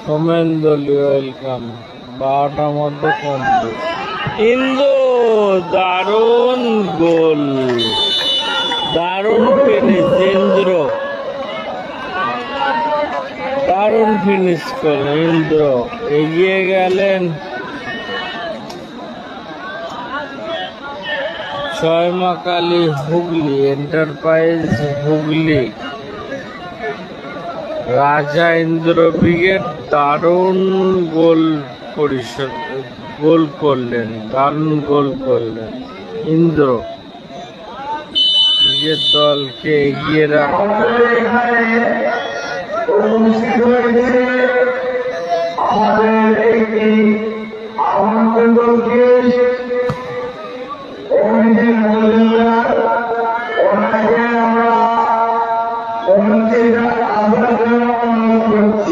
সোমেন্দলি welcome. 12টার মধ্যে complete. ইন্দু দারুণ গোল, দারুণ ফিনিশ। ইন্দ্র দারুণ ফিনিশ করলেন। ইন্দ্র এগিয়ে গেলেন। ছয়মাকালী হুগলি এন্টারপ্রাইজ হুগলি, রাজা ইন্দ্র ব্রিগেড দারুণ গোল করলেন, দারুণ গোল করলেন। ইন্দ্র নিজের দলকে এগিয়ে রাখলেন।